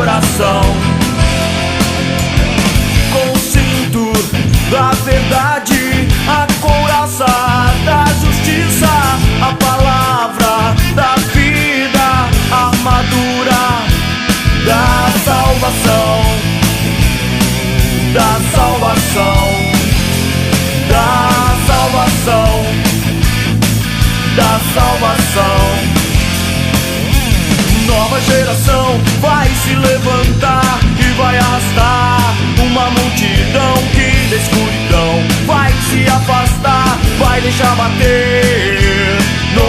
coração. Com o cinto da verdade, a couraça da justiça, a palavra da vida, a armadura da salvação, da salvação, da salvação, da salvação. Nova geração vai se levantar e vai arrastar uma multidão que da escuridão vai se afastar, vai deixar bater no